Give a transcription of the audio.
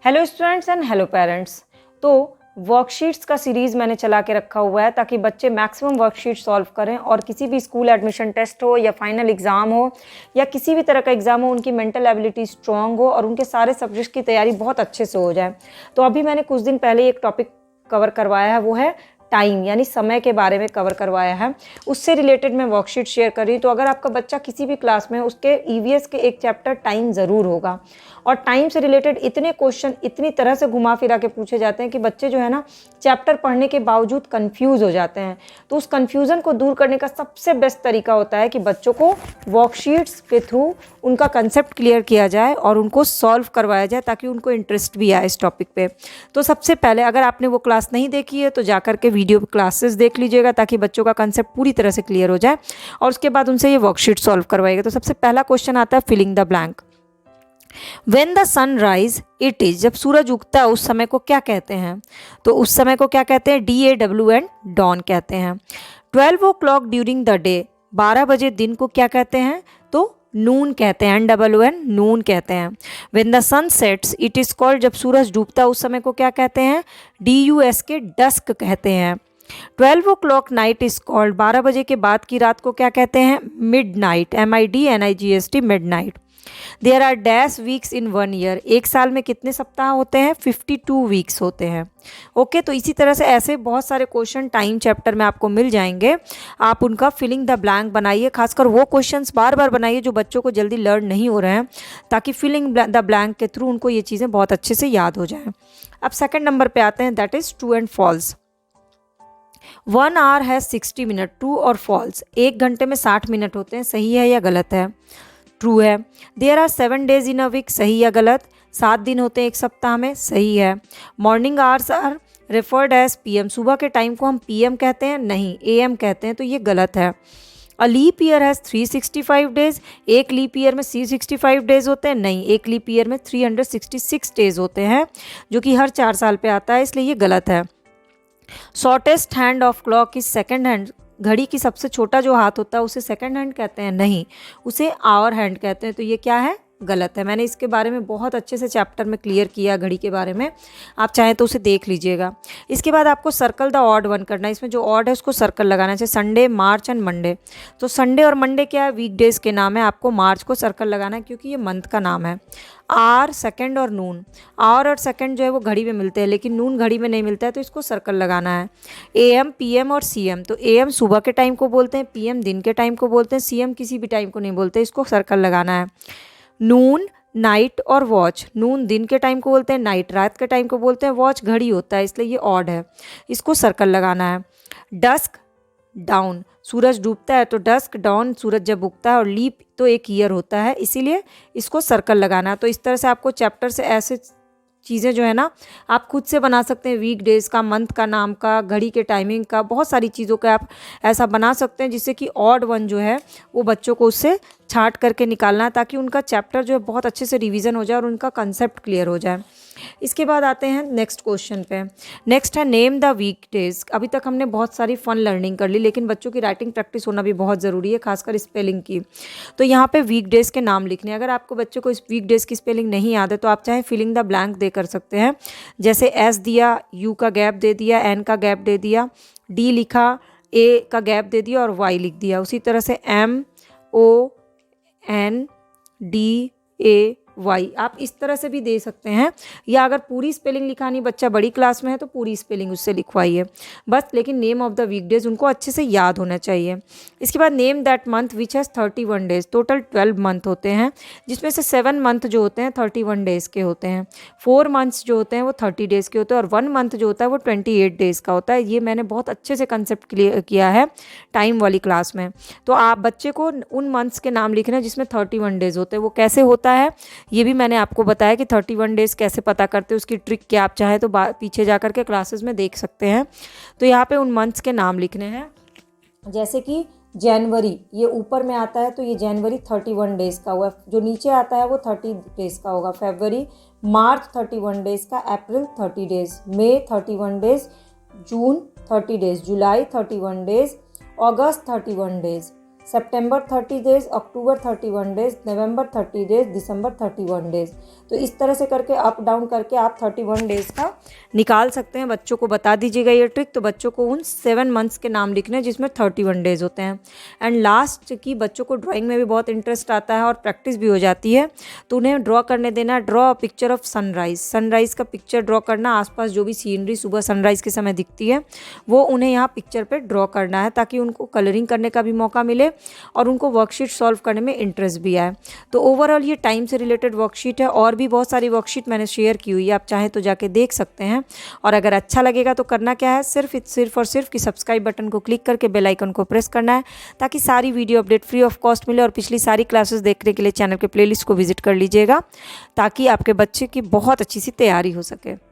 Hello students and hello parents. तो worksheets का series मैंने चला के रखा हुआ है ताकि बच्चे मैक्सिमम वर्कशीट सॉल्व करें और किसी भी स्कूल एडमिशन टेस्ट हो या फाइनल एग्ज़ाम हो या किसी भी तरह का एग्ज़ाम हो, उनकी मेंटल एबिलिटी स्ट्रांग हो और उनके सारे सब्जेक्ट्स की तैयारी बहुत अच्छे से हो जाए। तो अभी मैंने कुछ दिन पहले एक टॉपिक कवर करवाया है, वो है टाइम, यानी समय के बारे में कवर करवाया है। उससे रिलेटेड मैं वर्कशीट शेयर कर रही हूँ। तो अगर आपका बच्चा किसी भी क्लास में, उसके ईवीएस के एक चैप्टर टाइम ज़रूर होगा। और टाइम से रिलेटेड इतने क्वेश्चन इतनी तरह से घुमा फिरा के पूछे जाते हैं कि बच्चे जो है ना, चैप्टर पढ़ने के बावजूद कंफ्यूज हो जाते हैं। तो उस कंफ्यूजन को दूर करने का सबसे बेस्ट तरीका होता है कि बच्चों को वर्कशीट्स के थ्रू उनका कंसेप्ट क्लियर किया जाए और उनको सॉल्व करवाया जाए ताकि उनको इंटरेस्ट भी आए इस टॉपिक पे। तो सबसे पहले अगर आपने वो क्लास नहीं देखी है तो जाकर के वीडियो क्लासेस देख लीजिएगा ताकि बच्चों का कंसेप्ट पूरी तरह से क्लियर हो जाए और उसके बाद उनसे ये वर्कशीट सॉल्व करवाएगा। तो सबसे पहला क्वेश्चन आता है filling the blank. When the sun rise, it is, जब सूरज उगता है उस समय को क्या कहते हैं? तो उस समय को क्या कहते हैं? DAWN, डॉन कहते हैं। 12 o'clock ड्यूरिंग द डे, 12 बजे दिन को क्या कहते हैं? तो नून कहते हैं, NWN, नून कहते हैं। When the sun sets, it is called, जब सूरज डूबता है उस समय को क्या कहते हैं? DUSK, डस्क कहते हैं। 12 o'clock नाइट इज कॉल्ड, 12 बजे के बाद की रात को क्या कहते हैं? Midnight, MIDNIGST, midnight. There are dash weeks in 1 year, एक साल में कितने सप्ताह होते हैं? 52 वीक्स होते हैं। ओके, तो इसी तरह से ऐसे बहुत सारे क्वेश्चन टाइम चैप्टर में आपको मिल जाएंगे। आप उनका फिलिंग द ब्लैंक बनाइए, खासकर वो क्वेश्चंस बार बार बनाइए जो बच्चों को जल्दी लर्न नहीं हो रहे हैं, ताकि फिलिंग द ब्लैंक के थ्रू उनको ये चीज़ें बहुत अच्छे से याद हो जाएं। अब सेकेंड नंबर पे आते हैं, that is true and false. 1 hour है 60 मिनट, ट्रू और फॉल्स। 1 घंटे में 60 मिनट होते हैं, सही है या गलत है? ट्रू है। There are 7 days in a week, सही या गलत? 7 दिन होते हैं एक सप्ताह में, सही है। Morning hours are referred as PM, सुबह के टाइम को हम PM कहते हैं, नहीं AM कहते हैं, तो ये गलत है। A leap year has 365 days, एक लीप ईयर में 365 डेज होते हैं, नहीं, एक लीप ईयर में 366 डेज होते हैं, जो कि हर 4 साल पे आता है, इसलिए ये गलत है। Shortest hand of clock is second hand, घड़ी की सबसे छोटा जो हाथ होता है उसे सेकंड हैंड कहते हैं, नहीं, उसे आवर हैंड कहते हैं, तो ये क्या है? गलत है। मैंने इसके बारे में बहुत अच्छे से चैप्टर में क्लियर किया घड़ी के बारे में, आप चाहें तो उसे देख लीजिएगा। इसके बाद आपको सर्कल द ऑड वन करना है, इसमें जो ऑड है उसको सर्कल लगाना है, जैसे संडे, मार्च एंड मंडे। तो संडे और मंडे क्या है? वीकडेज के नाम है, आपको मार्च को सर्कल लगाना है क्योंकि ये मंथ का नाम है। आर, सेकंड और नून, आवर और सेकंड जो है वो घड़ी में मिलते हैं, लेकिन नून घड़ी में नहीं मिलता है, तो इसको सर्कल लगाना है। AM, PM और CM, तो AM सुबह के टाइम को बोलते हैं, PM दिन के टाइम को बोलते हैं, CM किसी भी टाइम को नहीं बोलते, इसको सर्कल लगाना है। नून, नाइट और वॉच, नून दिन के टाइम को बोलते हैं, नाइट रात के टाइम को बोलते हैं, वॉच घड़ी होता है, इसलिए ये ऑड है, इसको सर्कल लगाना है। डस्क, डाउन, सूरज डूबता है तो डस्क, डाउन सूरज जब उगता है, और लीप तो एक ईयर होता है, इसीलिए इसको सर्कल लगाना है। तो इस तरह से आपको चैप्टर से ऐसे चीज़ें जो है ना आप खुद से बना सकते हैं, वीक डेज़ का, मंथ का नाम का, घड़ी के टाइमिंग का, बहुत सारी चीज़ों का आप ऐसा बना सकते हैं जिससे कि ऑड वन जो है वो बच्चों को उससे छांट करके निकालना है, ताकि उनका चैप्टर जो है बहुत अच्छे से रिवीजन हो जाए और उनका कंसेप्ट क्लियर हो जाए। इसके बाद आते हैं नेक्स्ट क्वेश्चन पे। नेक्स्ट है नेम द वीक डेज। अभी तक हमने बहुत सारी फन लर्निंग कर ली, लेकिन बच्चों की राइटिंग प्रैक्टिस होना भी बहुत ज़रूरी है, खासकर स्पेलिंग की। तो यहाँ पे वीक डेज़ के नाम लिखने हैं। अगर आपको बच्चों को इस वीक डेज़ की स्पेलिंग नहीं याद है तो आप चाहे फिलिंग द ब्लैंक दे कर सकते हैं, जैसे S दिया, U का गैप दे दिया, N का गैप दे दिया, D लिखा, A का गैप दे दिया और Y लिख दिया। उसी तरह से MONDAY, आप इस तरह से भी दे सकते हैं, या अगर पूरी स्पेलिंग लिखानी, बच्चा बड़ी क्लास में है तो पूरी स्पेलिंग उससे लिखवाइए बस, लेकिन नेम ऑफ द वीकडेज उनको अच्छे से याद होना चाहिए। इसके बाद name that month which has 31 days, total 12 month होते हैं, जिसमें से 7 मंथ जो होते हैं 31 डेज़ के होते हैं, 4 मंथ्स जो होते हैं वो 30 डेज़ के होते हैं, और 1 मंथ जो होता है वो 28 डेज़ का होता है। ये मैंने बहुत अच्छे से कंसेप्ट क्लियर किया है टाइम वाली क्लास में। तो आप बच्चे को उन मंथ्स के नाम लिखना है जिसमें 31 डेज़ होते हैं। वो कैसे होता है ये भी मैंने आपको बताया कि 31 डेज़ कैसे पता करते हैं, उसकी ट्रिक क्या, आप चाहे तो पीछे जा कर के क्लासेस में देख सकते हैं। तो यहाँ पे उन मंथ्स के नाम लिखने हैं, जैसे कि जनवरी, ये ऊपर में आता है तो ये जनवरी 31 डेज़ का हुआ, जो नीचे आता है वो 30 डेज़ का होगा। फरवरी, मार्च 31 डेज़ का, अप्रैल 30 डेज़, मई 31 डेज़, जून 30 डेज़, जुलाई 31 डेज़, अगस्त 31 डेज़, सितंबर 30 डेज, अक्टूबर 31 डेज, नवंबर 30 डेज, दिसंबर 31 डेज। तो इस तरह से करके अप डाउन करके आप 31 डेज का निकाल सकते हैं। बच्चों को बता दीजिएगा ये ट्रिक। तो बच्चों को उन 7 मंथ्स के नाम लिखने हैं जिसमें 31 डेज होते हैं। एंड लास्ट की बच्चों को ड्राइंग में भी बहुत इंटरेस्ट आता है और प्रैक्टिस भी हो जाती है, तो उन्हें ड्रॉ करने देना। Draw a picture of sunrise, sunrise का पिक्चर ड्रॉ करना। आसपास जो भी सीनरी सुबह सनराइज के समय दिखती है वो उन्हें यहाँ पिक्चर पे ड्रॉ करना है, ताकि उनको कलरिंग करने का भी मौका मिले और उनको वर्कशीट सॉल्व करने में इंटरेस्ट भी आए। तो ओवरऑल ये टाइम से रिलेटेड वर्कशीट है। और भी बहुत सारी वर्कशीट मैंने शेयर की हुई है, आप चाहें तो जाके देख सकते हैं। और अगर अच्छा लगेगा तो करना क्या है, सिर्फ और सिर्फ कि सब्सक्राइब बटन को क्लिक करके बेल आइकन को प्रेस करना है, ताकि सारी video update free of cost मिले। और पिछली सारी क्लासेस देखने के लिए चैनल के प्लेलिस्ट को विजिट कर लीजिएगा, ताकि आपके बच्चे की बहुत अच्छी सी तैयारी हो सके।